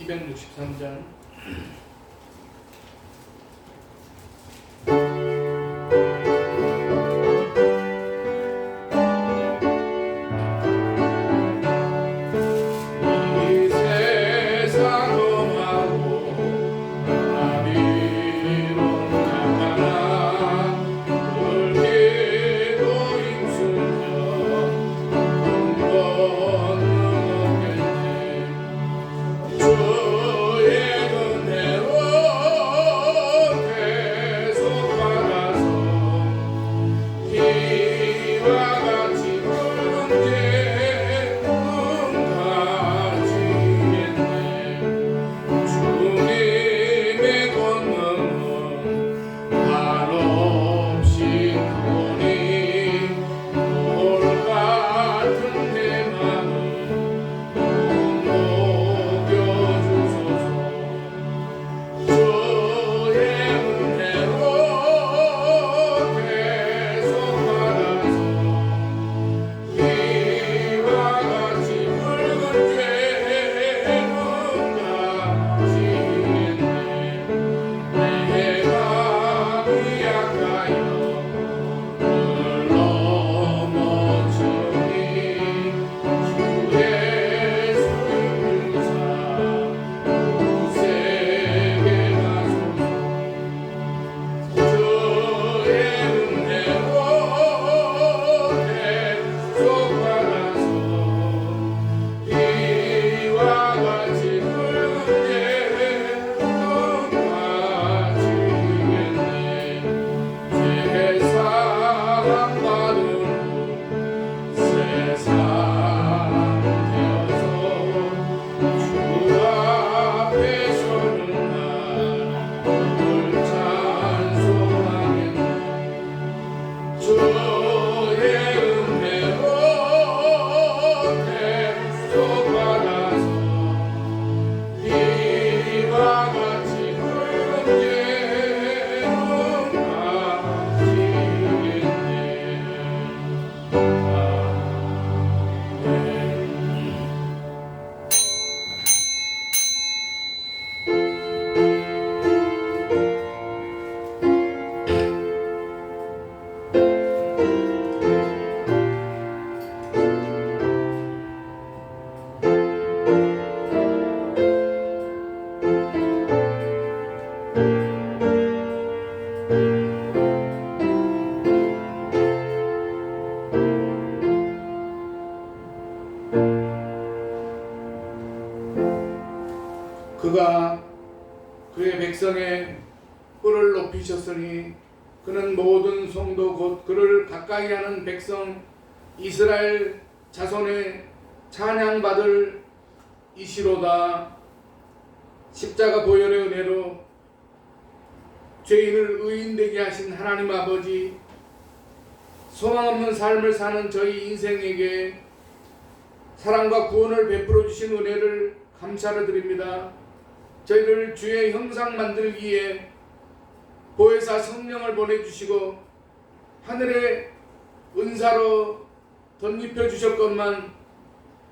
263장. 그가 그의 백성의 뿔을 높이셨으니 그는 모든 성도 곧 그를 가까이 하는 백성 이스라엘 자손의 찬양받을 이시로다. 십자가 보혈의 은혜로 죄인을 의인되게 하신 하나님 아버지, 소망 없는 삶을 사는 저희 인생에게 사랑과 구원을 베풀어 주신 은혜를 감사를 드립니다. 저희를 주의 형상 만들기에 보혜사 성령을 보내주시고 하늘의 은사로 덧입혀 주셨건만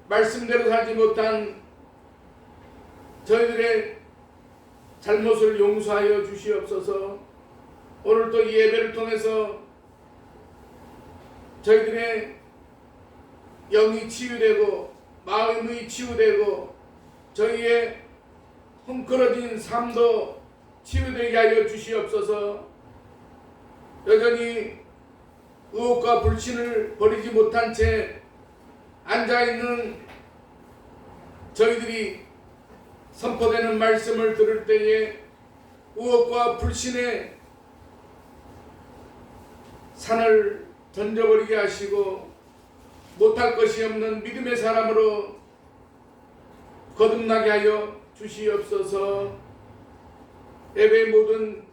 말씀대로 살지 못한 저희들의 잘못을 용서하여 주시옵소서. 오늘 또 이 예배를 통해서 저희들의 영이 치유되고 마음이 치유되고 저희의 헝클어진 삶도 치유되게 하여 주시옵소서. 여전히 의혹과 불신을 버리지 못한 채 앉아있는 저희들이 선포되는 말씀을 들을 때에 의혹과 불신의 산을 던져버리게 하시고 못할 것이 없는 믿음의 사람으로 거듭나게 하여 주시옵소서. 예배의 모든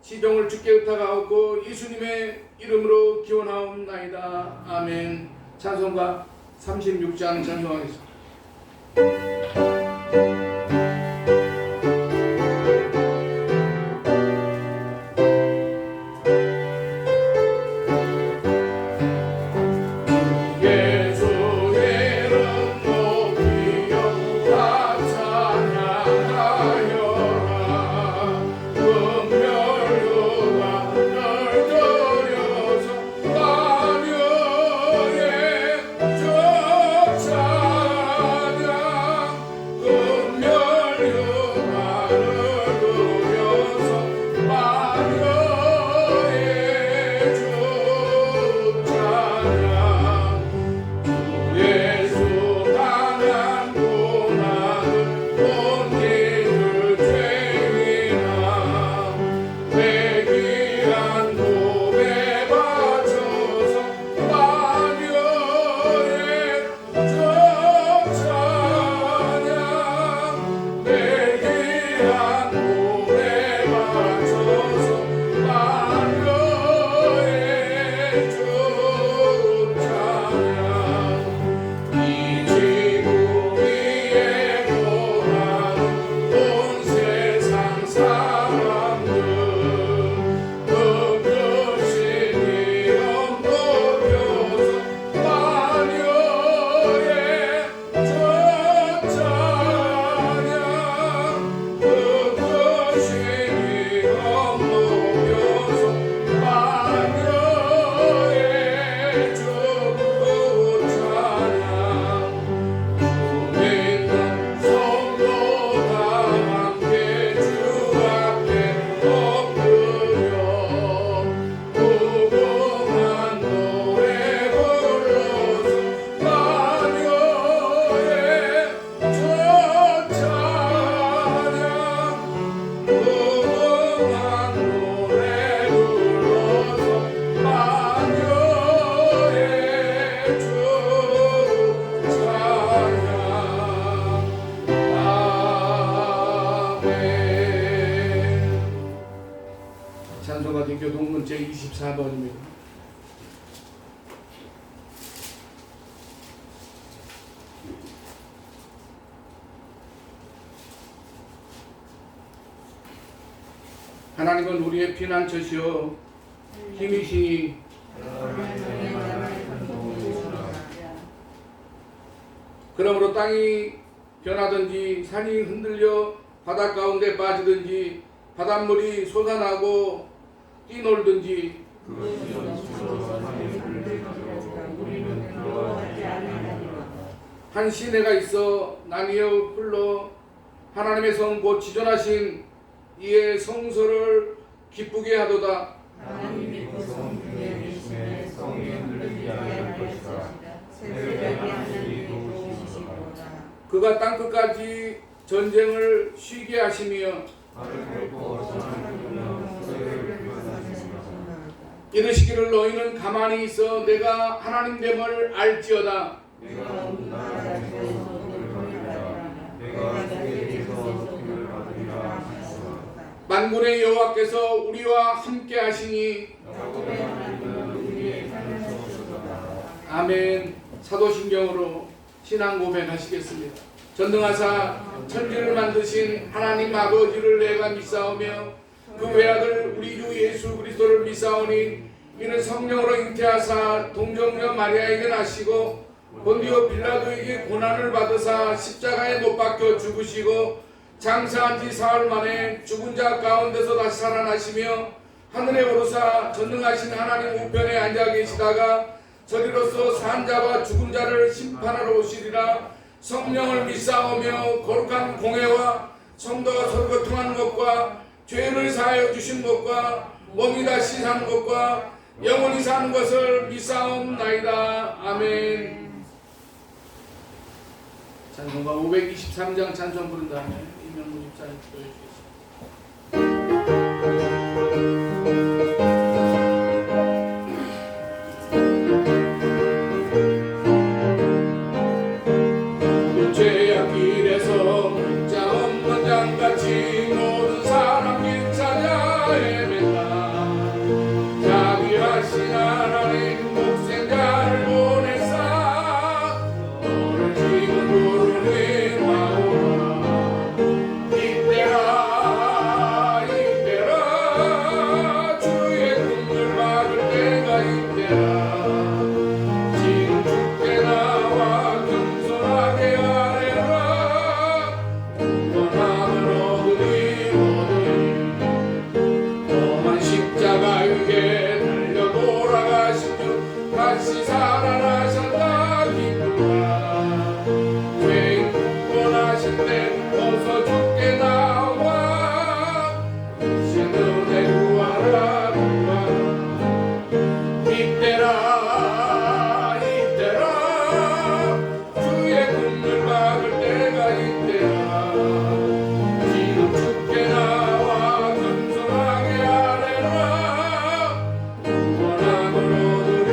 시종을 주께 의탁하옵고 예수님의 이름으로 기원하옵나이다. 아멘. 찬송가 36장 찬송하겠습니다. 예수 이름 높이여 찬양 교동문 제24번입니다. 하나님은 우리의 피난처시요 힘이시니 그러므로 땅이 변하든지 산이 흔들려 바다 가운데 빠지든지 바닷물이 솟아나고 뛰놀든지 한 시내가 있어 나뉘어 흘러 하나님의 성 곧 지존하신 이의 성소를 기쁘게 하도다. 하나님이 그 성 중에 계시매 성이 흔들리지 아니할 것이다. 새벽에 하나님이 도우시시도다. 그가 땅끝까지 전쟁을 쉬게 하시며 이르시기를 너희는 가만히 있어 내가 하나님 됨을 알지어다. 만군의 여호와께서 우리와 함께 하시니 아멘. 사도신경으로 신앙 고백하시겠습니다. 전능하사 천지를 만드신 하나님 아버지를 내가 믿사오며 그 외아들 우리 주 예수 그리스도를 믿사오니 이는 성령으로 잉태하사 동정녀 마리아에게 나시고 본디오 빌라도에게 고난을 받으사 십자가에 못 박혀 죽으시고 장사한 지 사흘 만에 죽은 자 가운데서 다시 살아나시며 하늘에 오르사 전능하신 하나님 우편에 앉아 계시다가 저리로서 산 자와 죽은 자를 심판하러 오시리라. 성령을 믿사오며 거룩한 공회와 성도가 서로 교통하는 것과 죄를 사하여 주신 것과 몸이 다시 사는 것과 영원히 사는 것을 믿사옵나이다. 아멘. 찬송가 523장 찬송 부른 다음에 이명무 집사님 기도해 주겠습니다. 죄악길에서 자 없는 양같이 모든 사람 길 찾아 헤맨다. 자비하신 하나님 독생자를 보내사 너를 지금 부르니 나오라. 이때라 이때라 주의 긍휼 받을 때가 이때라. 지금 주께 나와 겸손하게 아뢰라. 구원함을 얻으리 험한 십자가 위에 달려 돌아가신 주 다시 살아나셨다 기쁘라. 죄인 구원하신데 어서 주께 나와 이제 너네 구하라 구하라. 이때라 이때라 주의 긍휼 받을 때가 이때라. 지금 주께 나와 겸손하게 아뢰라. 구원함을 얻으리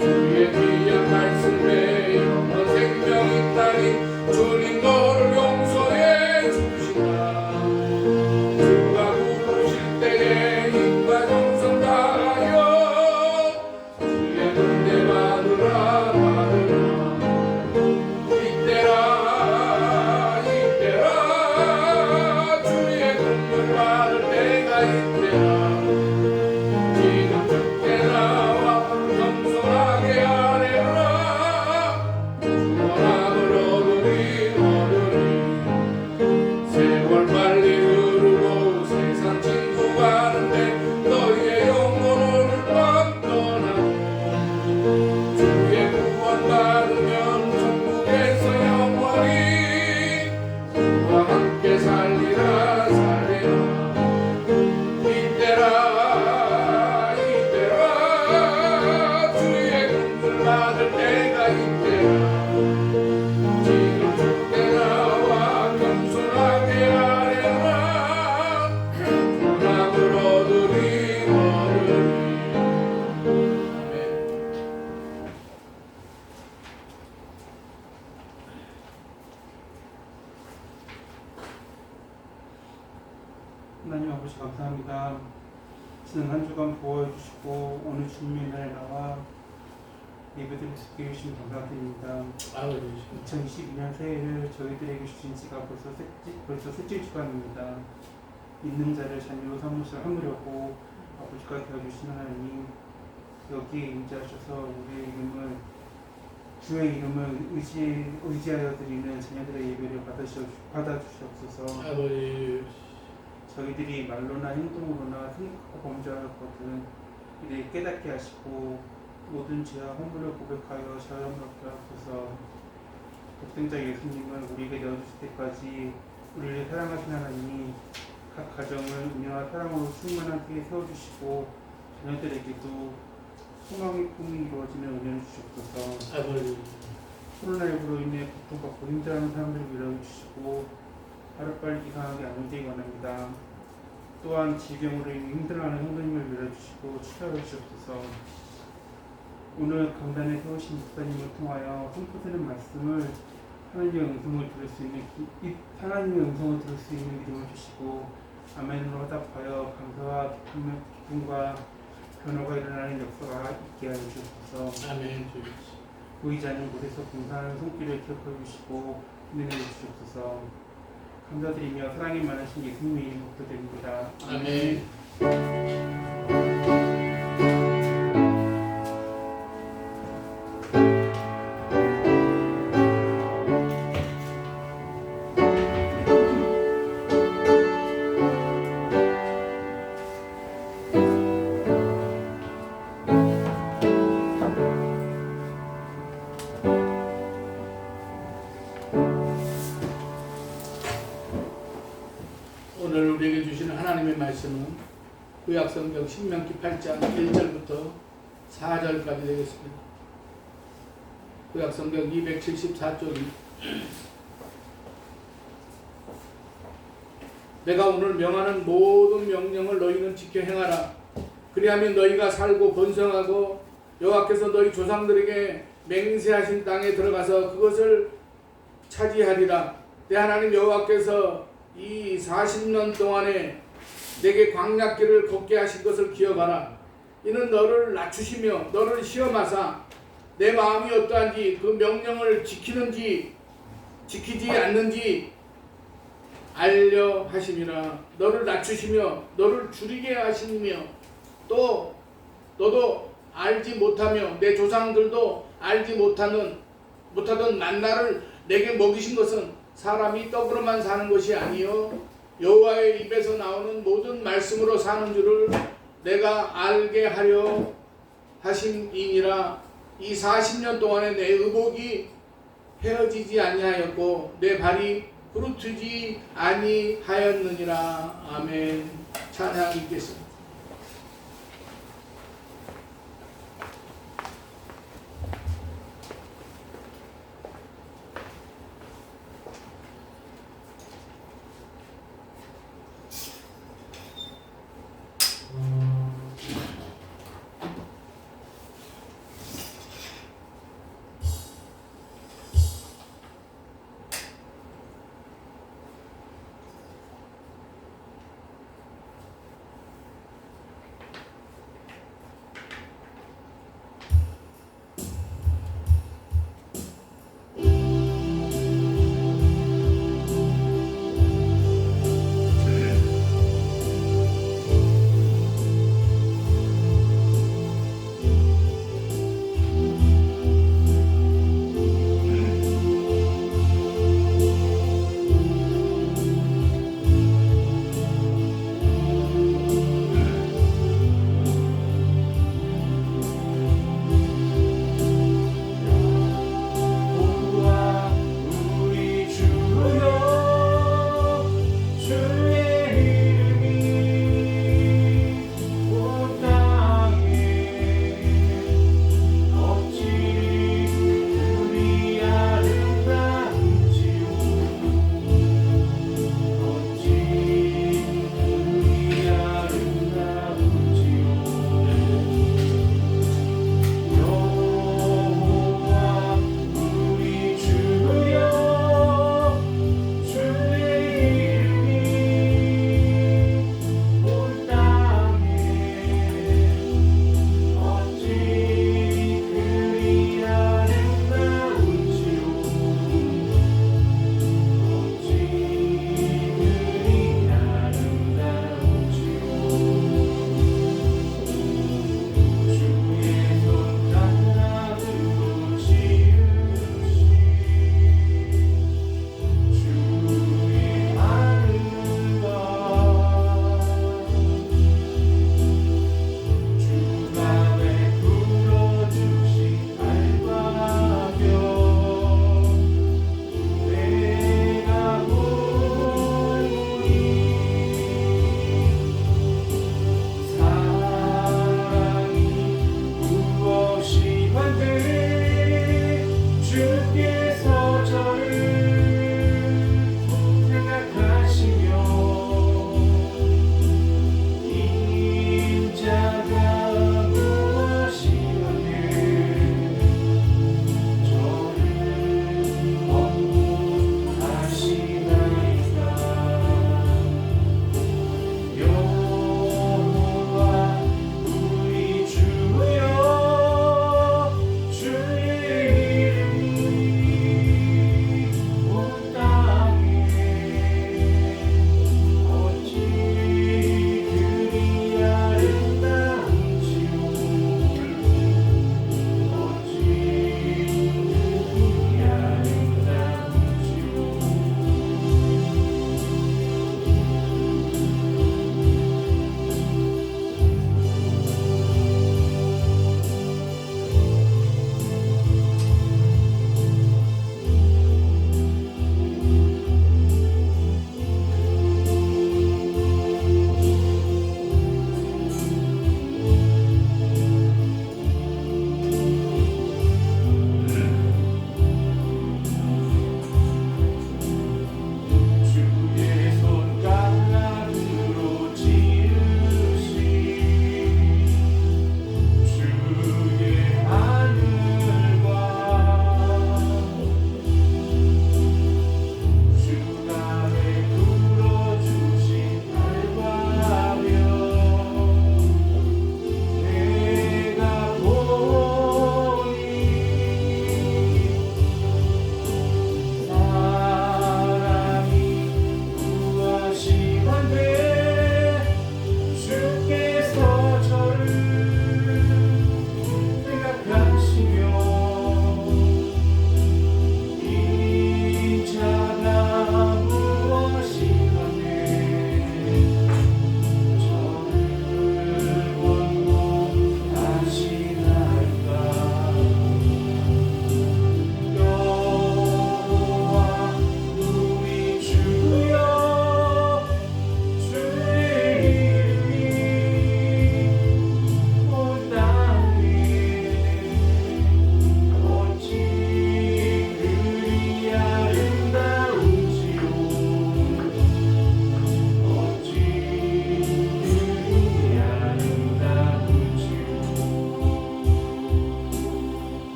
주의 귀한 말씀에 영원 생명 있다니 주님 너를 용서해 주시라. 주가 부르실 때에 힘과 정성 다하여 주의 은혜 받으라 받으라. 이때라 이때라 주의 긍휼 받을 때가 이때라. 지금 주께 나와 겸손하게 아뢰라. 구원함을 얻으리 얻으리. 하나님 아버지 감사합니다. 지난 한 주간 보호해주시고 오늘 주님의 날에 나와 예배드릴 수 있게 해주신 감사드립니다. 아버지 2022년 새해를 저희들에게 주신 지가 벌써 셋째 주간입니다. 있는 자를 자녀로 삼으셔 함으려고 아버지가 되어주신 하나님, 여기에 임재하셔서 우리의 이름을, 주의 이름을 의지하여 드리는 자녀들의 예배를 받아주시옵소서. 아버지 저희들이 말로나 행동으로나 생각하고 범죄하였거든 이를 깨닫게 하시고 모든 죄와 허물을 고백하여 자유롭게 하소서. 독생자 예수님을 우리에게 내어주실 때까지 우리를 사랑하신 하나님이 각 가정을 은혜와 사랑으로 충만하게 세워주시고 자녀들에게도 소망의 꿈이 이루어지는 은혜를 주시옵소서. 아버지 코로나19로 인해 고통받고 힘들어하는 사람들을 위로해주시고 하루빨리 이상하게 안정되기 원합니다. 또한 질병으로 인해 힘들어하는 형제님을 위로해주시고 치료해 주시옵소서. 오늘 강단에 세우신 목사님을 통하여 선포되는 말씀을 하나님의 음성을 들을 수 있는 믿음을 주시고 아멘으로 화답하여 감사와 기쁨과 변화가 일어나는 역사가 있게 하여 주옵소서. 아멘. 보이지 않는 곳에서 봉사하는 손길을 기억해 주시고 은혜해 주시옵소서. 감사드리며 사랑이 많으신 예수님의 이름으로 기도드립니다. 아멘. 오늘 우리에게 주시는 하나님의 말씀은 구약성경 신명기 8장 1절부터 4절까지 되겠습니다. 구약성경 274쪽이 내가 오늘 명하는 모든 명령을 너희는 지켜 행하라. 그리하면 너희가 살고 번성하고 여호와께서 너희 조상들에게 맹세하신 땅에 들어가서 그것을 차지하리라. 내 하나님 여호와께서 이 40년 동안에 내게 광야길을 걷게 하신 것을 기억하라. 이는 너를 낮추시며 너를 시험하사 내 마음이 어떠한지 그 명령을 지키는지 지키지 않는지 알려 하심이라. 너를 낮추시며 너를 줄이게 하시며 또 너도 알지 못하며 내 조상들도 알지 못하던 만나를 내게 먹이신 것은 사람이 떡으로만 사는 것이 아니요 여호와의 입에서 나오는 모든 말씀으로 사는 줄을 내가 알게 하려 하심이니라. 이 40년 동안에 내 의복이 헤어지지 아니하였고 내 발이 부르트지 아니하였느니라. 아멘. 찬양 읽겠습니다.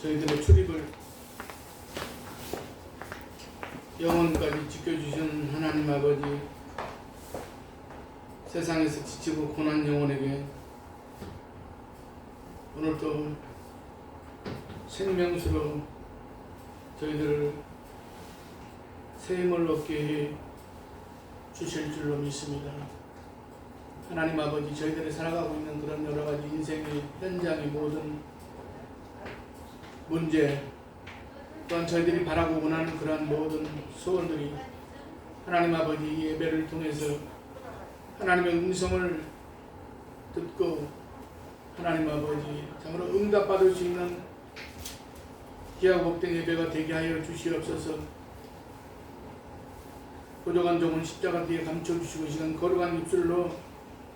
저희들의 출입을 영원까지 지켜주신 하나님 아버지, 세상에서 지치고 고난 영혼에게 오늘도 생명수로 저희들을 새 힘을 얻게 해 주실 줄로 믿습니다. 하나님 아버지, 저희들이 살아가고 있는 그런 여러 가지 인생의 현장의 모든 문제, 또한 저희들이 바라고 원하는 그러한 모든 소원들이 하나님 아버지 이 예배를 통해서 하나님의 음성을 듣고 하나님 아버지 참으로 응답받을 수 있는 귀하고 복된 예배가 되게 하여 주시옵소서. 부족한 종은 십자가 뒤에 감춰주시고 시간 거룩한 입술로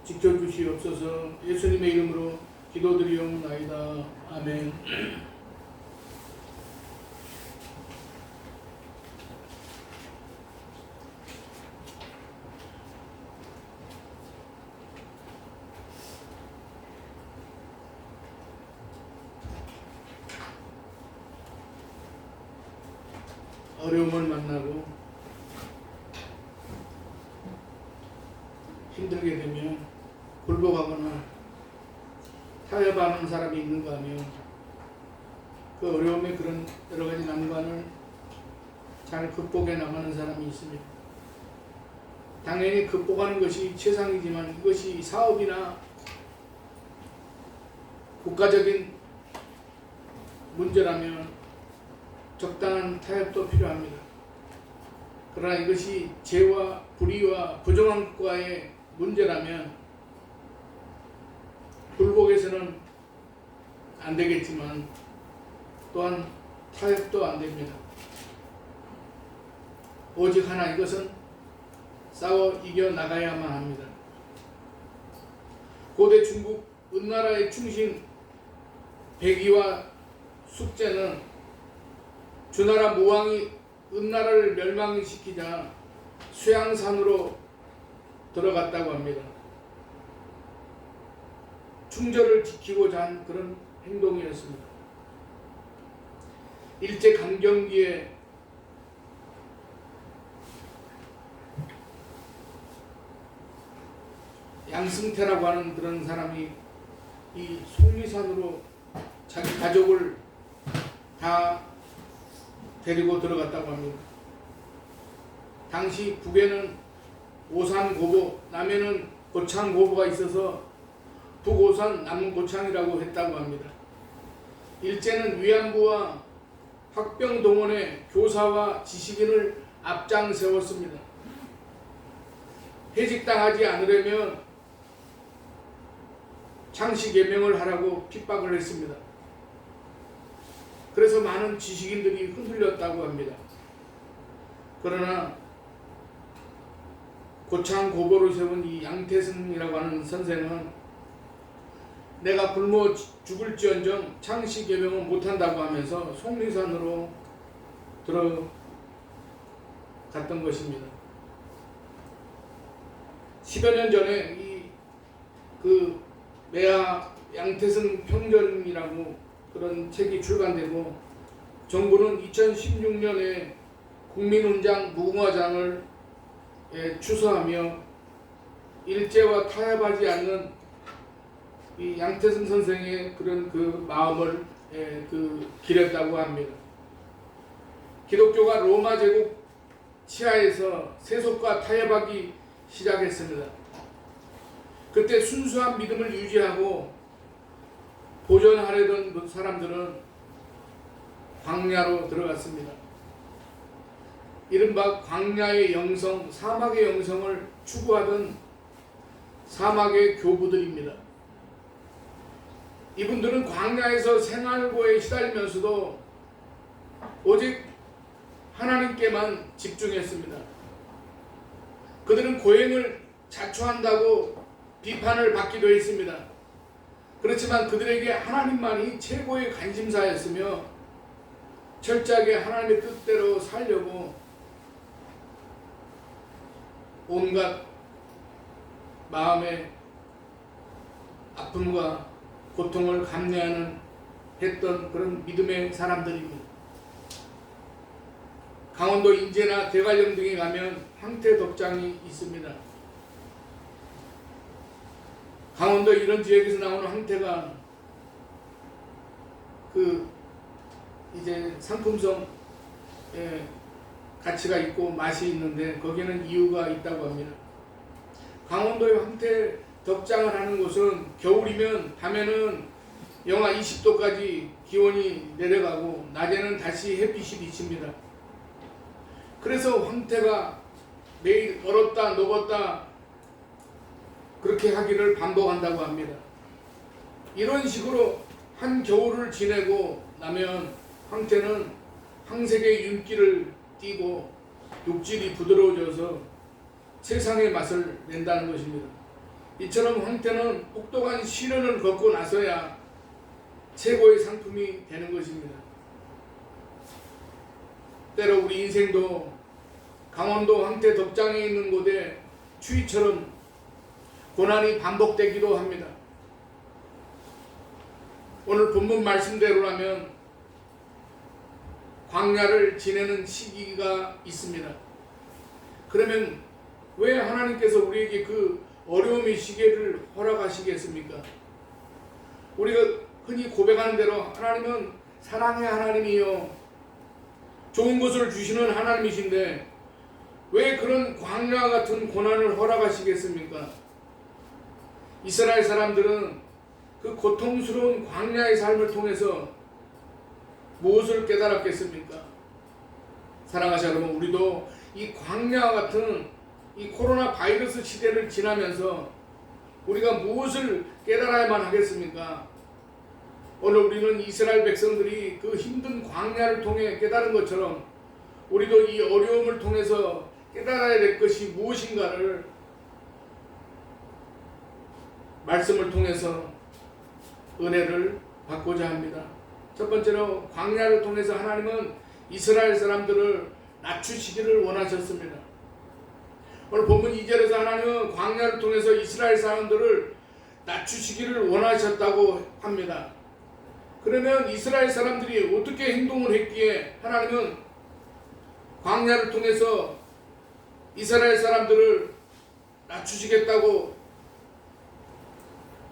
지켜주시옵소서. 예수님의 이름으로 기도드리옵나이다. 아멘. 어려움을 만나고 힘들게 되면 굴복하거나 타협하는 사람이 있는가 하면 그 어려움의 그런 여러 가지 난관을 잘 극복해 나가는 사람이 있습니다. 당연히 극복하는 것이 최상이지만 이것이 사업이나 국가적인 문제라면 적당한 타협도 필요합니다. 그러나 이것이 죄와 불의와 부정함과의 문제라면 굴복해서는 안 되겠지만 또한 타협도 안 됩니다. 오직 하나, 이것은 싸워 이겨 나가야만 합니다. 고대 중국 은나라의 충신 백의와 숙제는 주나라 모왕이 은나라를 멸망시키자 쇠양산으로 들어갔다고 합니다. 충절을 지키고자 한 그런 행동이었습니다. 일제강점기에 양승태라고 하는 그런 사람이 이 속리산으로 자기 가족을 다 데리고 들어갔다고 합니다. 당시 북에는 오산고보, 남에는 고창고보가 있어서 북오산, 남고창이라고 했다고 합니다. 일제는 위안부와 학병동원에 교사와 지식인을 앞장세웠습니다. 해직당하지 않으려면 창씨개명을 하라고 핍박을 했습니다. 그래서 많은 지식인들이 흔들렸다고 합니다. 그러나 고창고보를 세운 이 양태승이라고 하는 선생은 내가 굶어 죽을지언정 창씨개명은 못한다고 하면서 속리산으로 들어갔던 것입니다. 10여 년 전에 그 매화 양태승 평전이라고 그런 책이 출간되고 정부는 2016년에 국민훈장 무궁화장을 추서하며 일제와 타협하지 않는 이 양태승 선생의 그런 그 마음을 기렸다고 합니다. 기독교가 로마 제국 치하에서 세속과 타협하기 시작했습니다. 그때 순수한 믿음을 유지하고 보존하려던 사람들은 광야로 들어갔습니다. 이른바 광야의 영성, 사막의 영성을 추구하던 사막의 교부들입니다. 이분들은 광야에서 생활고에 시달리면서도 오직 하나님께만 집중했습니다. 그들은 고행을 자초한다고 비판을 받기도 했습니다. 그렇지만 그들에게 하나님만이 최고의 관심사였으며 철저하게 하나님의 뜻대로 살려고 온갖 마음의 아픔과 고통을 감내하는 했던 그런 믿음의 사람들입니다. 강원도 인제나 대관령 등에 가면 황태 덕장이 있습니다. 강원도 이런 지역에서 나오는 황태가 그 이제 상품성 가치가 있고 맛이 있는데 거기에는 이유가 있다고 합니다. 강원도의 황태 덕장을 하는 곳은 겨울이면 밤에는 영하 20도까지 기온이 내려가고 낮에는 다시 햇빛이 비칩니다. 그래서 황태가 매일 얼었다 녹았다 그렇게 하기를 반복한다고 합니다. 이런 식으로 한 겨울을 지내고 나면 황태는 황색의 윤기를 띠고 육질이 부드러워져서 세상의 맛을 낸다는 것입니다. 이처럼 황태는 혹독한 시련을 겪고 나서야 최고의 상품이 되는 것입니다. 때로 우리 인생도 강원도 황태 덕장에 있는 곳에 추위처럼 고난이 반복되기도 합니다. 오늘 본문 말씀대로라면 광야를 지내는 시기가 있습니다. 그러면 왜 하나님께서 우리에게 그 어려움의 시기를 허락하시겠습니까? 우리가 흔히 고백하는 대로 하나님은 사랑의 하나님이요 좋은 것을 주시는 하나님이신데 왜 그런 광야 같은 고난을 허락하시겠습니까? 이스라엘 사람들은 그 고통스러운 광야의 삶을 통해서 무엇을 깨달았겠습니까? 사랑하시는 여러분, 우리도 이 광야와 같은 이 코로나 바이러스 시대를 지나면서 우리가 무엇을 깨달아야만 하겠습니까? 오늘 우리는 이스라엘 백성들이 그 힘든 광야를 통해 깨달은 것처럼 우리도 이 어려움을 통해서 깨달아야 될 것이 무엇인가를 말씀을 통해서 은혜를 받고자 합니다. 첫 번째로 광야를 통해서 하나님은 이스라엘 사람들을 낮추시기를 원하셨습니다. 오늘 본문 2절에서 하나님은 광야를 통해서 이스라엘 사람들을 낮추시기를 원하셨다고 합니다. 그러면 이스라엘 사람들이 어떻게 행동을 했기에 하나님은 광야를 통해서 이스라엘 사람들을 낮추시겠다고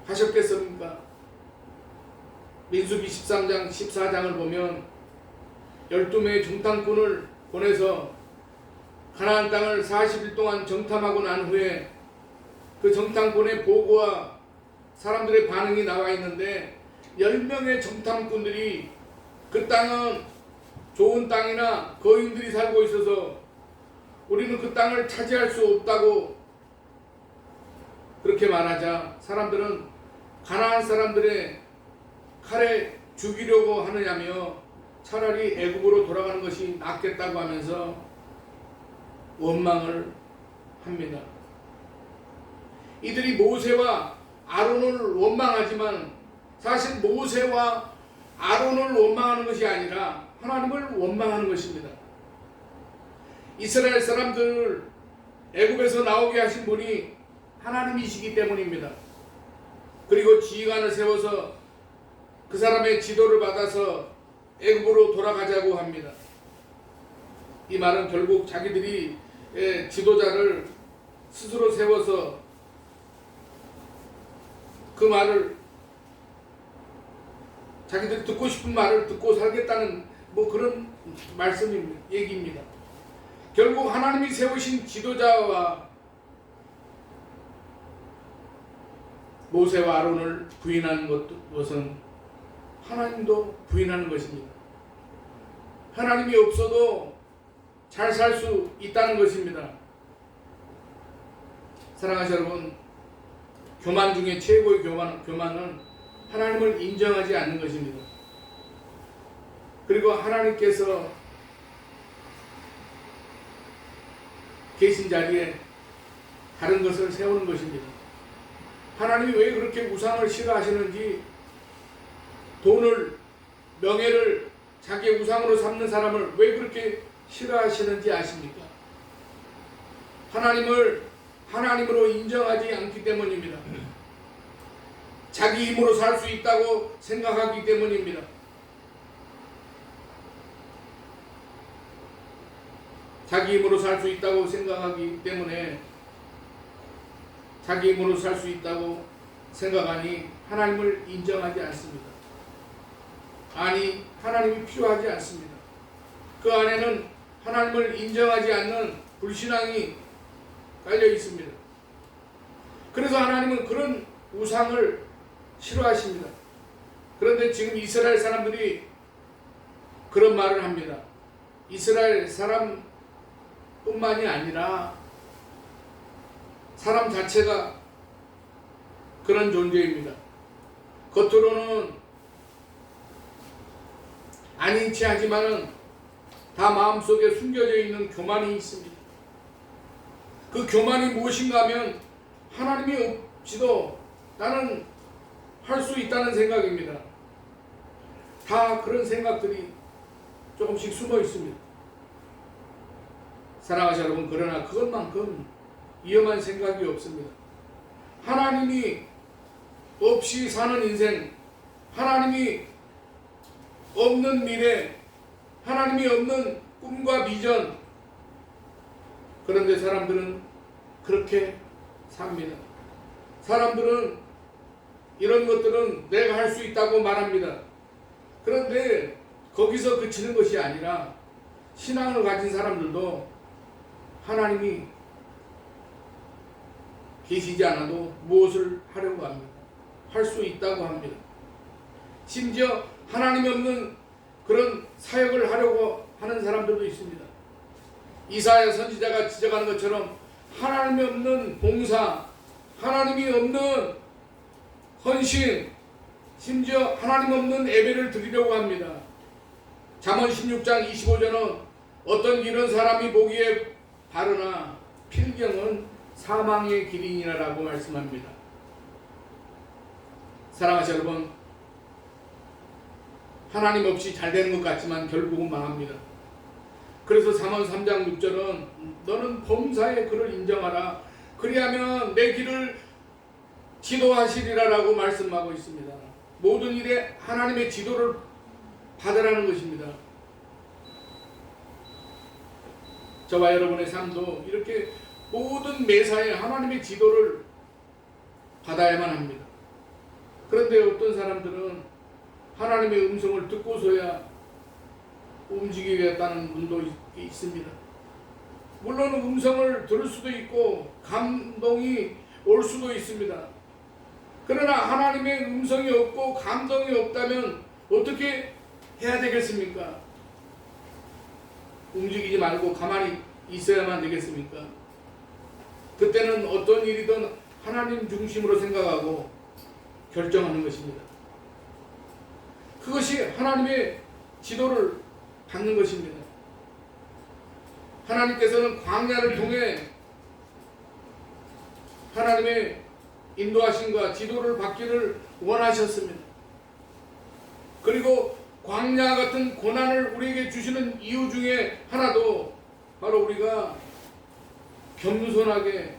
하셨겠습니까? 민수기 13장 14장을 보면 12명의 정탐꾼을 보내서 가나안 땅을 40일 동안 정탐하고 난 후에 그 정탐꾼의 보고와 사람들의 반응이 나와 있는데 10명의 정탐꾼들이 그 땅은 좋은 땅이나 거인들이 살고 있어서 우리는 그 땅을 차지할 수 없다고 그렇게 말하자 사람들은 가나안 사람들의 칼에 죽이려고 하느냐며 차라리 애굽으로 돌아가는 것이 낫겠다고 하면서 원망을 합니다. 이들이 모세와 아론을 원망하지만 사실 모세와 아론을 원망하는 것이 아니라 하나님을 원망하는 것입니다. 이스라엘 사람들을 애굽에서 나오게 하신 분이 하나님이시기 때문입니다. 그리고 지휘관을 세워서 그 사람의 지도를 받아서 애굽으로 돌아가자고 합니다. 이 말은 결국 자기들이 지도자를 스스로 세워서 그 말을 자기들이 듣고 싶은 말을 듣고 살겠다는 뭐 그런 말씀입니다. 얘기입니다. 결국 하나님이 세우신 지도자와 모세와 아론을 부인하는 것은 하나님도 부인하는 것입니다. 하나님이 없어도 잘 살 수 있다는 것입니다. 사랑하시는 여러분, 교만 중에 최고의 교만은 하나님을 인정하지 않는 것입니다. 그리고 하나님께서 계신 자리에 다른 것을 세우는 것입니다. 하나님이 왜 그렇게 우상을 싫어하시는지, 돈을, 명예를 자기의 우상으로 삼는 사람을 왜 그렇게 싫어하시는지 아십니까? 하나님을 하나님으로 인정하지 않기 때문입니다. 자기 힘으로 살 수 있다고 생각하기 때문입니다. 자기 힘으로 살 수 있다고 생각하기 때문에 자기 힘으로 살 수 있다고 생각하니 하나님을 인정하지 않습니다. 아니, 하나님이 필요하지 않습니다. 그 안에는 하나님을 인정하지 않는 불신앙이 깔려 있습니다. 그래서 하나님은 그런 우상을 싫어하십니다. 그런데 지금 이스라엘 사람들이 그런 말을 합니다. 이스라엘 사람뿐만이 아니라 사람 자체가 그런 존재입니다. 겉으로는 아닌 체 하지만은 다 마음속에 숨겨져 있는 교만이 있습니다. 그 교만이 무엇인가 하면 하나님이 없이도 나는 할 수 있다는 생각입니다. 다 그런 생각들이 조금씩 숨어 있습니다. 사랑하는 여러분, 그러나 그것만큼 위험한 생각이 없습니다. 하나님이 없이 사는 인생, 하나님이 없는 미래, 하나님이 없는 꿈과 비전, 그런데 사람들은 그렇게 삽니다. 사람들은 이런 것들은 내가 할 수 있다고 말합니다. 그런데 거기서 그치는 것이 아니라 신앙을 가진 사람들도 하나님이 계시지 않아도 무엇을 하려고 합니다. 할 수 있다고 합니다. 심지어 하나님이 없는 그런 사역을 하려고 하는 사람들도 있습니다. 이사야 선지자가 지적하는 것처럼 하나님이 없는 봉사, 하나님이 없는 헌신, 심지어 하나님 없는 예배를 드리려고 합니다. 잠언 16장 25절은 어떤 길은 사람이 보기에 바르나 필경은 사망의 길이니라라고 말씀합니다. 사랑하시는 여러분, 하나님 없이 잘 되는 것 같지만 결국은 망합니다. 그래서 잠언 3장 6절은 너는 범사의 그를 인정하라. 그리하면 내 길을 지도하시리라라고 말씀하고 있습니다. 모든 일에 하나님의 지도를 받으라는 것입니다. 저와 여러분의 삶도 이렇게 모든 매사에 하나님의 지도를 받아야만 합니다. 그런데 어떤 사람들은 하나님의 음성을 듣고서야 움직이겠다는 분도 있습니다. 물론 음성을 들을 수도 있고 감동이 올 수도 있습니다. 그러나 하나님의 음성이 없고 감동이 없다면 어떻게 해야 되겠습니까? 움직이지 말고 가만히 있어야만 되겠습니까? 그때는 어떤 일이든 하나님 중심으로 생각하고 결정하는 것입니다. 그것이 하나님의 지도를 받는 것입니다. 하나님께서는 광야를 통해 하나님의 인도하심과 지도를 받기를 원하셨습니다. 그리고 광야 같은 고난을 우리에게 주시는 이유 중에 하나도 바로 우리가 겸손하게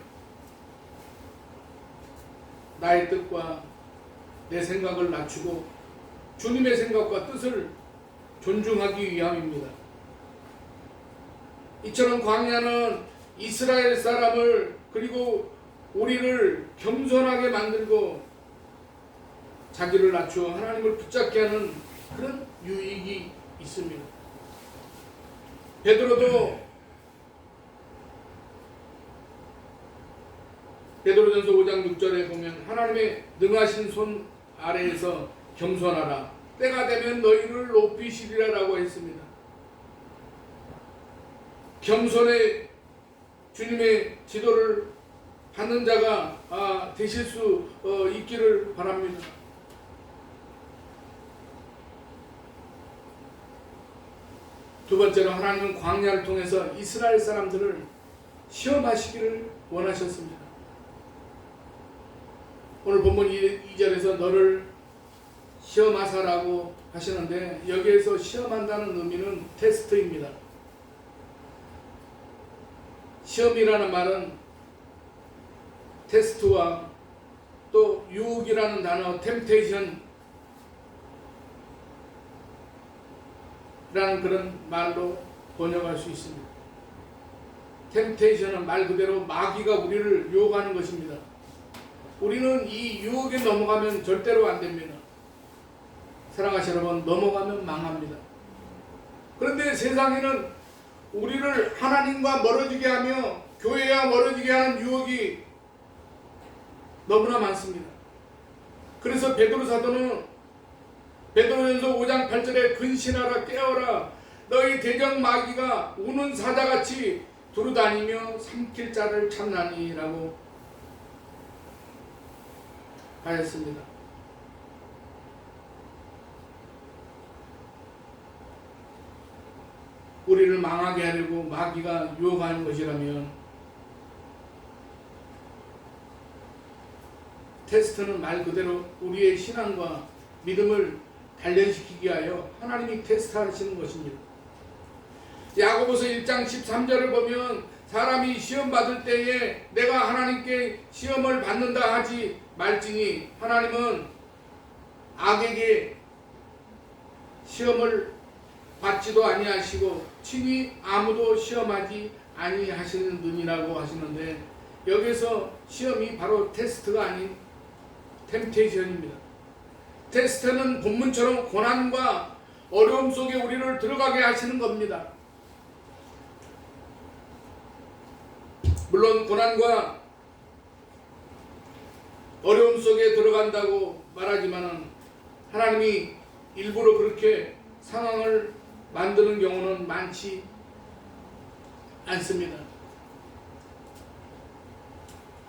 나의 뜻과 내 생각을 낮추고 주님의 생각과 뜻을 존중하기 위함입니다. 이처럼 광야는 이스라엘 사람을 그리고 우리를 겸손하게 만들고 자기를 낮추어 하나님을 붙잡게 하는 그런 유익이 있습니다. 베드로전서 5장 6절에 보면 하나님의 능하신 손 아래에서 겸손하라. 때가 되면 너희를 높이시리라 라고 했습니다. 겸손의 주님의 지도를 받는 자가 되실 수 있기를 바랍니다. 두 번째로 하나님은 광야를 통해서 이스라엘 사람들을 시험하시기를 원하셨습니다. 오늘 본문 2절에서 너를 시험하사라고 하시는데 여기에서 시험한다는 의미는 테스트입니다. 시험이라는 말은 테스트와 또 유혹이라는 단어 템테이션 라는 그런 말로 번역할 수 있습니다. 템테이션은 말 그대로 마귀가 우리를 유혹하는 것입니다. 우리는 이 유혹에 넘어가면 절대로 안 됩니다. 사랑하시는 여러분, 넘어가면 망합니다. 그런데 세상에는 우리를 하나님과 멀어지게 하며 교회와 멀어지게 하는 유혹이 너무나 많습니다. 그래서 베드로 사도는 베드로전서 5장 8절에 근신하라 깨어라 너희 대적 마귀가 우는 사자같이 두루다니며 삼킬 자를 찾나니 라고 하였습니다. 우리를 망하게 하려고 마귀가 유혹하는 것이라면 테스트는 말 그대로 우리의 신앙과 믿음을 단련시키기 위하여 하나님이 테스트하시는 것입니다. 야고보서 1장 13절을 보면 사람이 시험 받을 때에 내가 하나님께 시험을 받는다 하지 말지니 하나님은 악에게 시험을 받지도 아니하시고 친히 아무도 시험하지 아니하시느니라고 하시는데 여기서 시험이 바로 테스트가 아닌 템테이션입니다. 테스트는 본문처럼 고난과 어려움 속에 우리를 들어가게 하시는 겁니다. 물론 고난과 어려움 속에 들어간다고 말하지만 하나님이 일부러 그렇게 상황을 만드는 경우는 많지 않습니다.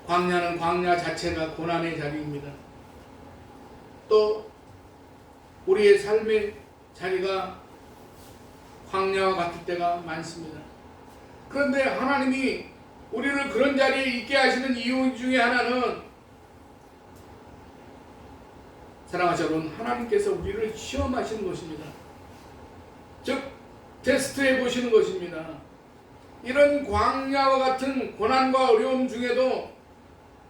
광야는 광야 자체가 고난의 자리입니다. 또 우리의 삶의 자리가 광야와 같을 때가 많습니다. 그런데 하나님이 우리를 그런 자리에 있게 하시는 이유 중에 하나는 사랑하시는 여러분, 하나님께서 우리를 시험하시는 것입니다. 즉 테스트해 보시는 것입니다. 이런 광야와 같은 고난과 어려움 중에도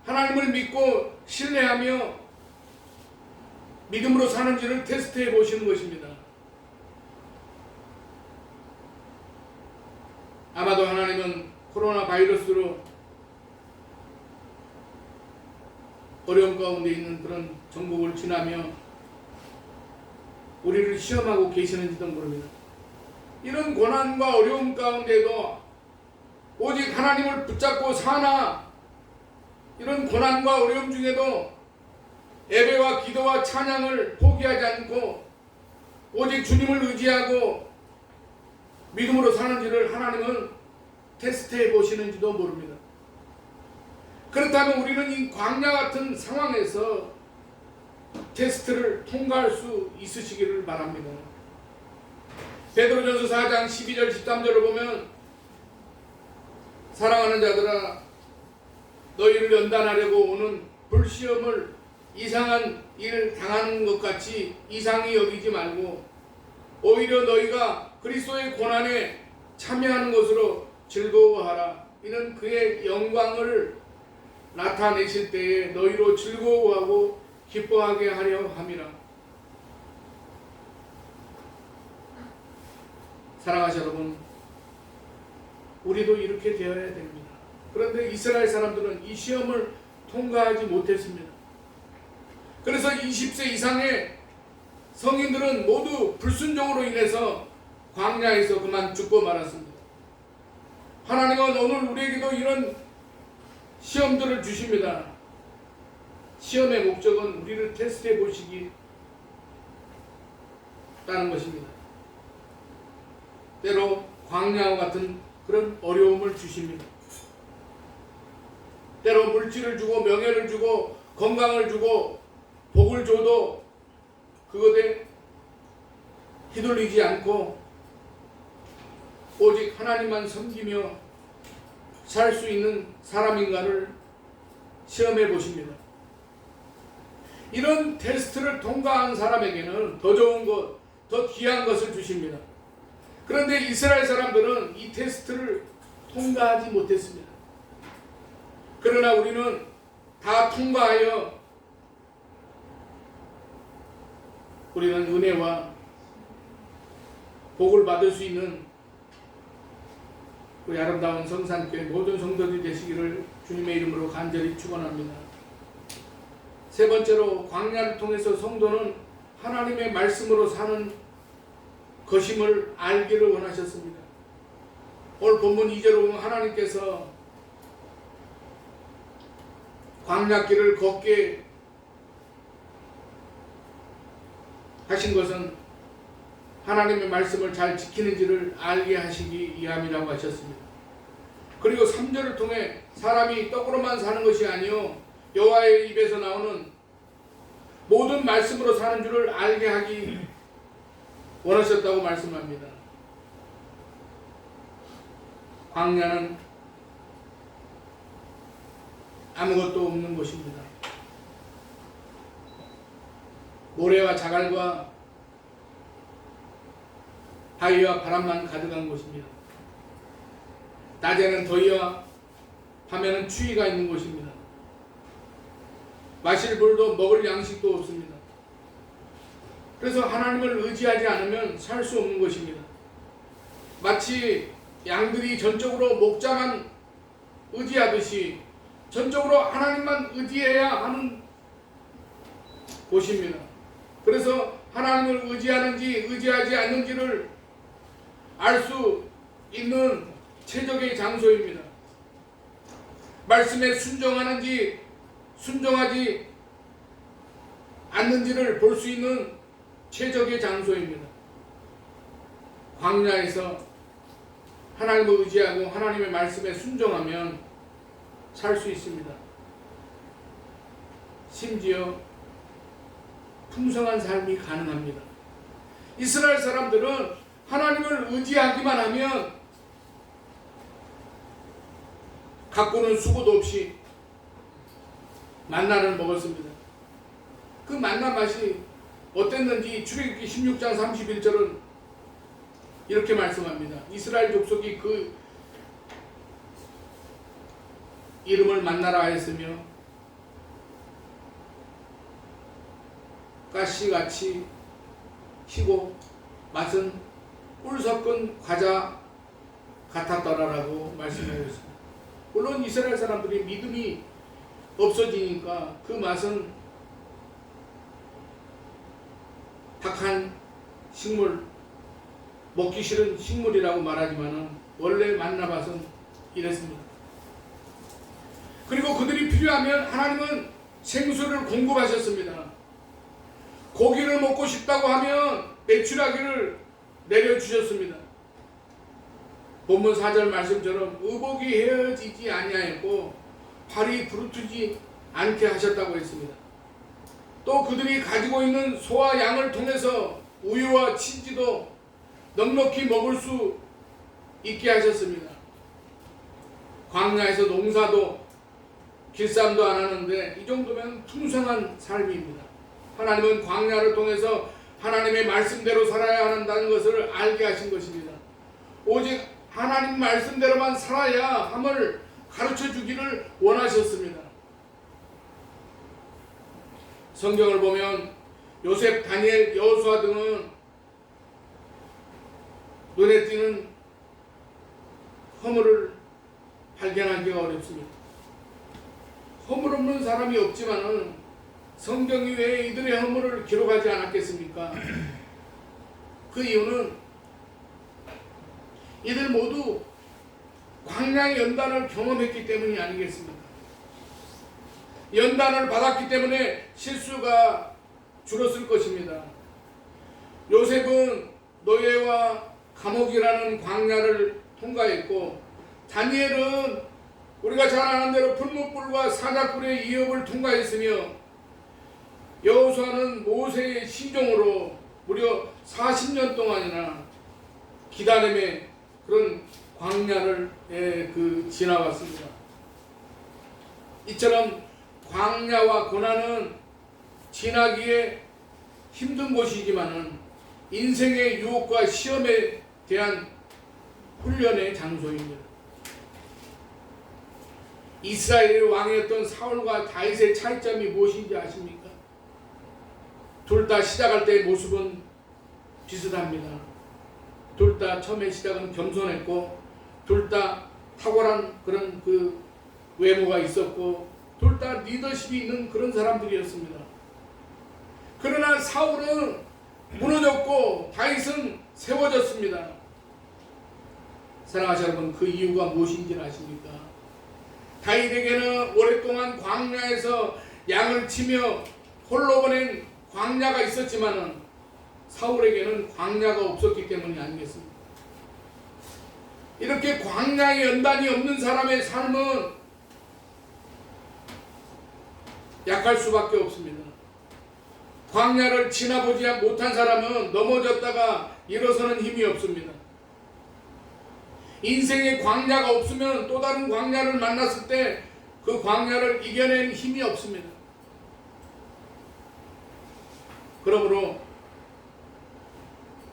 하나님을 믿고 신뢰하며 믿음으로 사는지를 테스트해 보시는 것입니다. 아마도 하나님은 코로나 바이러스로 어려움 가운데 있는 그런 정복을 지나며 우리를 시험하고 계시는지도 모릅니다. 이런 고난과 어려움 가운데도 오직 하나님을 붙잡고 사나 이런 고난과 어려움 중에도 예배와 기도와 찬양을 포기하지 않고 오직 주님을 의지하고 믿음으로 사는지를 하나님은 테스트해 보시는지도 모릅니다. 그렇다면 우리는 이 광야 같은 상황에서 테스트를 통과할 수 있으시기를 바랍니다. 베드로전서 4장 12절 13절을 보면 사랑하는 자들아 너희를 연단하려고 오는 불시험을 이상한 일 당하는 것 같이 이상히 여기지 말고 오히려 너희가 그리스도의 고난에 참여하는 것으로 즐거워하라. 이는 그의 영광을 나타내실 때에 너희로 즐거워하고 기뻐하게 하려 함이라. 사랑하시는 여러분, 우리도 이렇게 되어야 됩니다. 그런데 이스라엘 사람들은 이 시험을 통과하지 못했습니다. 그래서 20세 이상의 성인들은 모두 불순종으로 인해서 광야에서 그만 죽고 말았습니다. 하나님은 오늘 우리에게도 이런 시험들을 주십니다. 시험의 목적은 우리를 테스트해 보시기 라는 것입니다. 때로 광야와 같은 그런 어려움을 주십니다. 때로 물질을 주고 명예를 주고 건강을 주고 복을 줘도 그것에 휘둘리지 않고 오직 하나님만 섬기며 살 수 있는 사람인가를 시험해 보십니다. 이런 테스트를 통과한 사람에게는 더 좋은 것, 더 귀한 것을 주십니다. 그런데 이스라엘 사람들은 이 테스트를 통과하지 못했습니다. 그러나 우리는 다 통과하여 우리는 은혜와 복을 받을 수 있는 우리 아름다운 성산교회 모든 성도들이 되시기를 주님의 이름으로 간절히 축원합니다. 세 번째로 광야를 통해서 성도는 하나님의 말씀으로 사는 것임을 알기를 원하셨습니다. 오늘 본문 2절을 보면 하나님께서 광야길을 걷게 하신 것은 하나님의 말씀을 잘 지키는지를 알게 하시기 위함이라고 하셨습니다. 그리고 3절을 통해 사람이 떡으로만 사는 것이 아니요 여호와의 입에서 나오는 모든 말씀으로 사는 줄을 알게 하기 원하셨다고 말씀합니다. 광야는 아무것도 없는 곳입니다. 모래와 자갈과 바위와 바람만 가득한 곳입니다. 낮에는 더위와 밤에는 추위가 있는 곳입니다. 마실 물도 먹을 양식도 없습니다. 그래서 하나님을 의지하지 않으면 살 수 없는 것입니다. 마치 양들이 전적으로 목자만 의지하듯이 전적으로 하나님만 의지해야 하는 곳입니다. 그래서 하나님을 의지하는지 의지하지 않는지를 알 수 있는 최적의 장소입니다. 말씀에 순종하는지 순종하지 않는지를 볼 수 있는 최적의 장소입니다. 광야에서 하나님을 의지하고 하나님의 말씀에 순종하면 살 수 있습니다. 심지어 풍성한 삶이 가능합니다. 이스라엘 사람들은 하나님을 의지하기만 하면 가꾸는 수고도 없이 만나를 먹었습니다. 그 만나 맛이 어땠는지 출애굽기 16장 31절은 이렇게 말씀합니다. 이스라엘 족속이 그 이름을 만나라 하였으며 가시같이 희고 맛은 꿀 섞은 과자 같았더라라고 말씀하셨습니다. 물론 이스라엘 사람들이 믿음이 없어지니까 그 맛은 탁한 식물, 먹기 싫은 식물이라고 말하지만 원래 만나 맛은 이랬습니다. 그리고 그들이 필요하면 하나님은 생수를 공급하셨습니다. 고기를 먹고 싶다고 하면 메추라기를 내려주셨습니다. 본문 4절 말씀처럼 의복이 헤어지지 아니하였고 발이 부르트지 않게 하셨다고 했습니다. 또 그들이 가지고 있는 소와 양을 통해서 우유와 치즈도 넉넉히 먹을 수 있게 하셨습니다. 광야에서 농사도 길쌈도 안 하는데 이 정도면 풍성한 삶입니다. 하나님은 광야를 통해서 하나님의 말씀대로 살아야 한다는 것을 알게 하신 것입니다. 오직 하나님 말씀대로만 살아야 함을 가르쳐 주기를 원하셨습니다. 성경을 보면 요셉, 다니엘, 여호수아 등은 눈에 띄는 허물을 발견하기가 어렵습니다. 허물 없는 사람이 없지만은 성경이 왜 이들의 허물을 기록하지 않았겠습니까? 그 이유는 이들 모두 광야의 연단을 경험했기 때문이 아니겠습니까? 연단을 받았기 때문에 실수가 줄었을 것입니다. 요셉은 노예와 감옥이라는 광야를 통과했고, 다니엘은 우리가 잘 아는 대로 풀무불과 사자굴의 위협을 통과했으며, 여호수아는 모세의 시종으로 무려 40년 동안이나 기다림의 그런 광야를 지나왔습니다. 이처럼 광야와 고난은 지나기에 힘든 곳이지만은 인생의 유혹과 시험에 대한 훈련의 장소입니다. 이스라엘의 왕이었던 사울과 다윗의 차이점이 무엇인지 아십니까? 둘 다 시작할 때의 모습은 비슷합니다. 둘 다 처음에 시작은 겸손했고, 둘 다 탁월한 그런 그 외모가 있었고, 둘 다 리더십이 있는 그런 사람들이었습니다. 그러나 사울은 무너졌고 다윗은 세워졌습니다. 사랑하시는 여러분, 그 이유가 무엇인지 아십니까? 다윗에게는 오랫동안 광야에서 양을 치며 홀로 보낸 광야가 있었지만은 사울에게는 광야가 없었기 때문이 아니겠습니까? 이렇게 광야의 연단이 없는 사람의 삶은 약할 수밖에 없습니다. 광야를 지나보지 못한 사람은 넘어졌다가 일어서는 힘이 없습니다. 인생의 광야가 없으면 또 다른 광야를 만났을 때 그 광야를 이겨낸 힘이 없습니다. 그러므로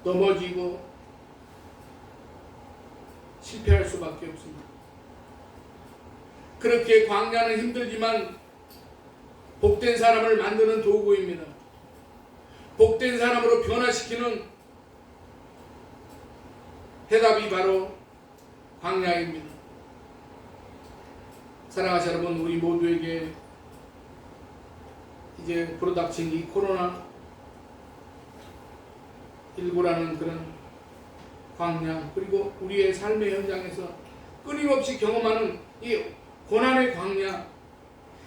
넘어지고 실패할 수밖에 없습니다. 그렇게 광야는 힘들지만 복된 사람을 만드는 도구입니다. 복된 사람으로 변화시키는 해답이 바로 광야입니다. 사랑하시는 여러분, 우리 모두에게 이제 불어닥친 이 코로나19라는 그런 광야, 그리고 우리의 삶의 현장에서 끊임없이 경험하는 이 고난의 광야,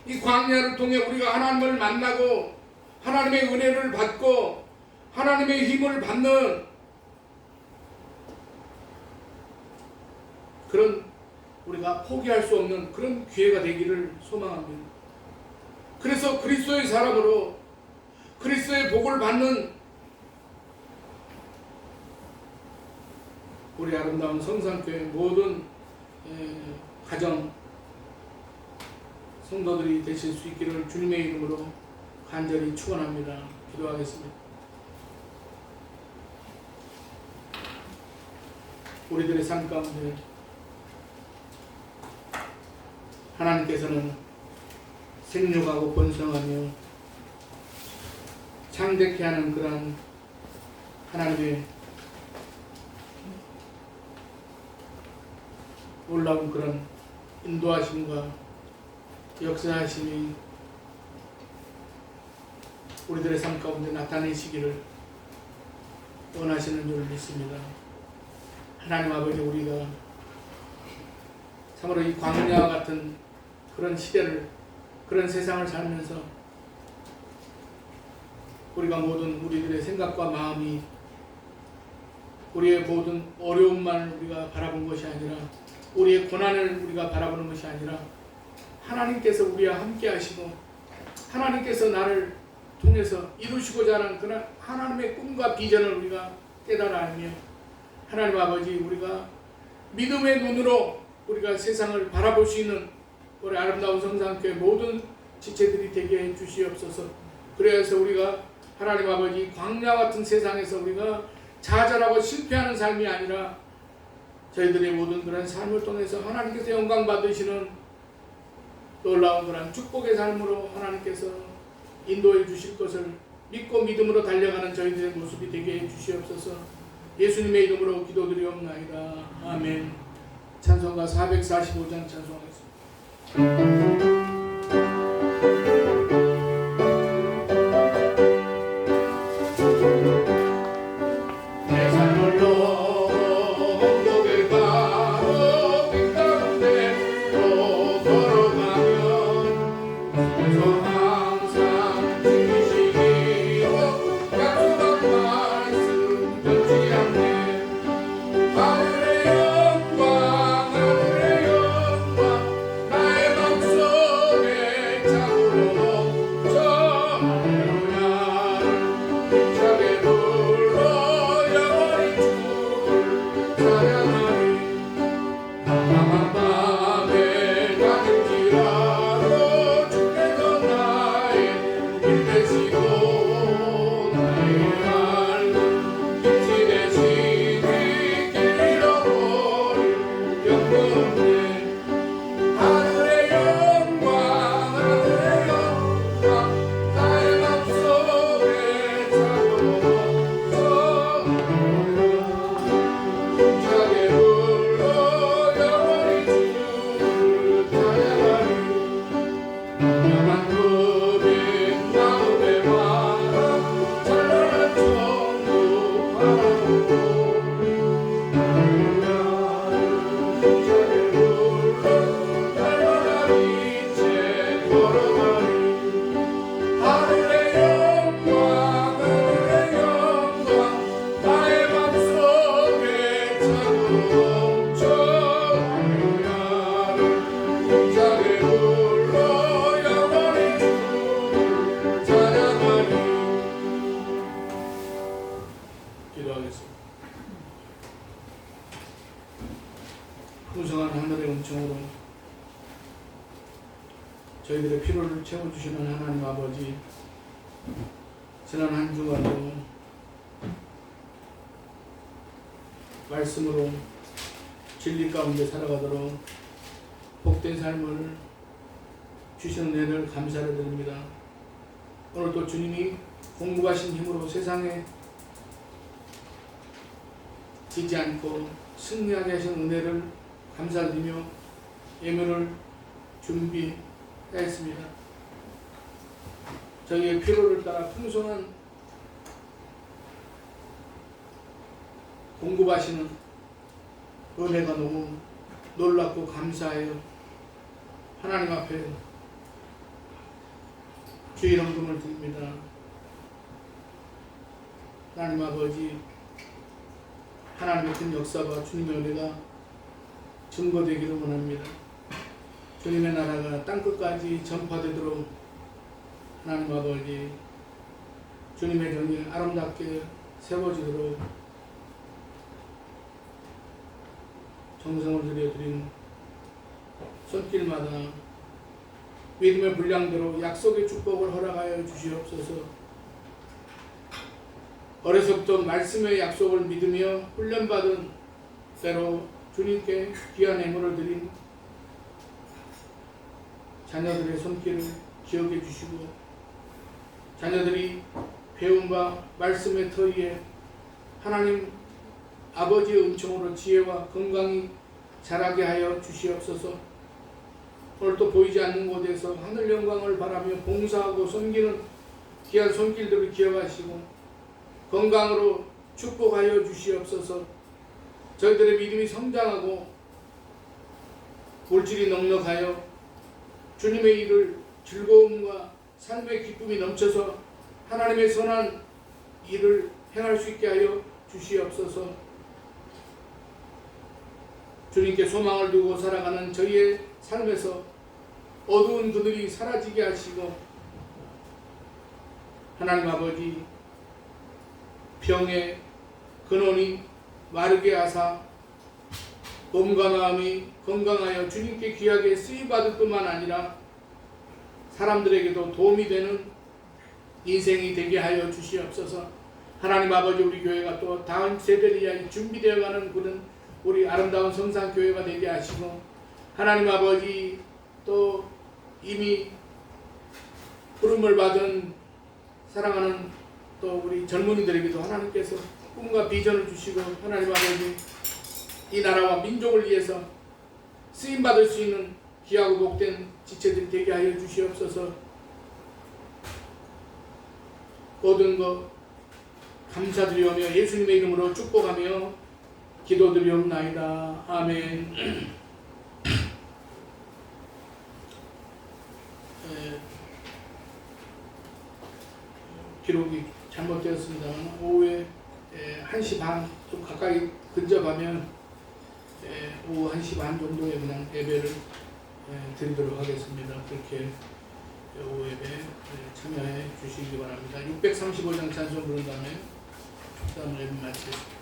이 광야를 통해 우리가 하나님을 만나고 하나님의 은혜를 받고 하나님의 힘을 받는 그런 우리가 포기할 수 없는 그런 기회가 되기를 소망합니다. 그래서 그리스도의 사람으로 그리스도의 복을 받는 우리 아름다운 성산교회 모든 가정 성도들이 되실 수 있기를 주님의 이름으로 간절히 축원합니다. 기도하겠습니다. 우리들의 삶 가운데 하나님께서는 생육하고 번성하며 창대케 하는 그러한 하나님의 놀라운 그런 인도하심과 역사하심이 우리들의 삶 가운데 나타내시기를 원하시는 줄 믿습니다. 하나님 아버지, 우리가 참으로 이 광야와 같은 그런 시대를, 그런 세상을 살면서 우리가 모든 우리들의 생각과 마음이 우리의 모든 어려움만 우리가 바라본 것이 아니라, 우리의 고난을 우리가 바라보는 것이 아니라 하나님께서 우리와 함께 하시고 하나님께서 나를 통해서 이루시고자 하는 그런 하나님의 꿈과 비전을 우리가 깨달아 알며, 하나님 아버지, 우리가 믿음의 눈으로 우리가 세상을 바라볼 수 있는 우리 아름다운 성산교회 모든 지체들이 되게 해 주시옵소서. 그래서 우리가 하나님 아버지 광야 같은 세상에서 우리가 좌절하고 실패하는 삶이 아니라 저희들의 모든 그런 삶을 통해서 하나님께서 영광 받으시는 놀라운 그런 축복의 삶으로 하나님께서 인도해 주실 것을 믿고 믿음으로 달려가는 저희들의 모습이 되게 해 주시옵소서. 예수님의 이름으로 기도드리옵나이다. 아멘. 찬송가 445장 찬송하겠습니다. 내 삶을 영역의 바로 빈 가운데로 걸어가면 항상 지키시기로 약속한 말씀 변치 않네. 하늘의 영광 나의 맘속 풍성한 하늘의 은총으로 저희들의 필요를 채워주시는 하나님 아버지, 지난 한 주간도 말씀으로 진리 가운데 살아가도록 복된 삶을 주시는 은혜를 감사를 드립니다. 오늘도 주님이 공급하신 힘으로 세상에 지지 않고 승리하게 하신 은혜를 감사드리며 예물을 준비했습니다. 저희의 필요를 따라 풍성한 공급하시는 은혜가 너무 놀랍고 감사해요. 하나님 앞에 주의 헌금을 드립니다. 하나님 아버지, 하나님의 큰 역사와 주님의 은혜가 증거되기를 원합니다. 주님의 나라가 땅끝까지 전파되도록 하나님 아버지, 주님의 정이 아름답게 세워지도록 정성을 들여드린 손길마다 믿음의 분량대로 약속의 축복을 허락하여 주시옵소서. 어려서부터 말씀의 약속을 믿으며 훈련받은 때로 주님께 귀한 예물을 드린 자녀들의 손길을 기억해 주시고, 자녀들이 배움과 말씀의 터 위에 하나님 아버지의 은총으로 지혜와 건강이 자라게 하여 주시옵소서. 오늘도 보이지 않는 곳에서 하늘 영광을 바라며 봉사하고 섬기는 귀한 손길들을 기억하시고 건강으로 축복하여 주시옵소서. 저희들의 믿음이 성장하고 물질이 넉넉하여 주님의 일을 즐거움과 삶의 기쁨이 넘쳐서 하나님의 선한 일을 행할 수 있게 하여 주시옵소서. 주님께 소망을 두고 살아가는 저희의 삶에서 어두운 그늘이 사라지게 하시고, 하나님 아버지, 병의 근원이 마르게 하사 몸과 마음이 건강하여 주님께 귀하게 쓰임받을 뿐만 아니라 사람들에게도 도움이 되는 인생이 되게 하여 주시옵소서. 하나님 아버지, 우리 교회가 또 다음 세대를 위하여 준비되어가는 그런 우리 아름다운 성산교회가 되게 하시고, 하나님 아버지, 또 이미 부름을 받은 사랑하는 또 우리 젊은이들에게도 하나님께서 꿈과 비전을 주시고, 하나님 아버지, 이 나라와 민족을 위해서 쓰임받을 수 있는 귀하고 복된 지체들이 되게 하여 주시옵소서. 모든 것 감사드리오며 예수님의 이름으로 축복하며 기도드리옵나이다. 아멘. 기록이 잘못되었습니다. 오후에 1시 반 좀 가까이 근접하면 오후 1시 반 정도에 그냥 예배를 드리도록 하겠습니다. 그렇게 오후 예배 참여해 주시기 바랍니다. 635장 찬송 부른 다음에 축사함을 예배 마치겠습니다.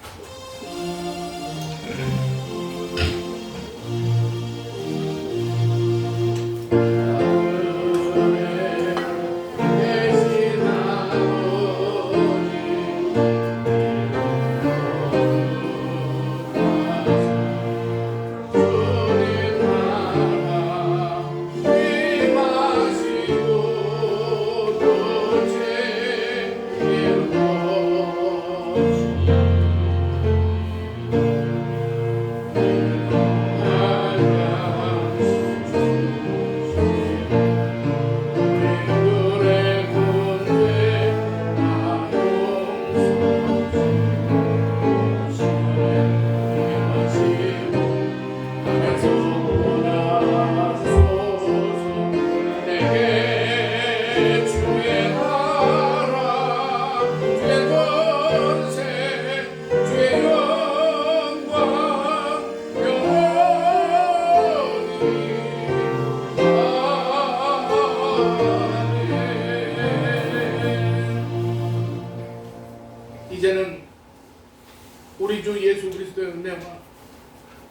우리 주 예수 그리스도의 은혜와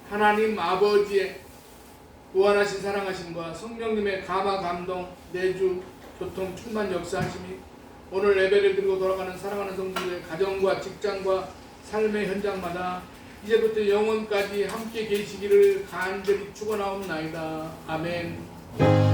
하나님 아버지의 무한하신 사랑하심과 성령님의 감화 감동 내주 교통 충만 역사하심이 오늘 예배를 드리고 돌아가는 사랑하는 성도들의 가정과 직장과 삶의 현장마다 이제부터 영원까지 함께 계시기를 간절히 축원하옵나이다. 아멘.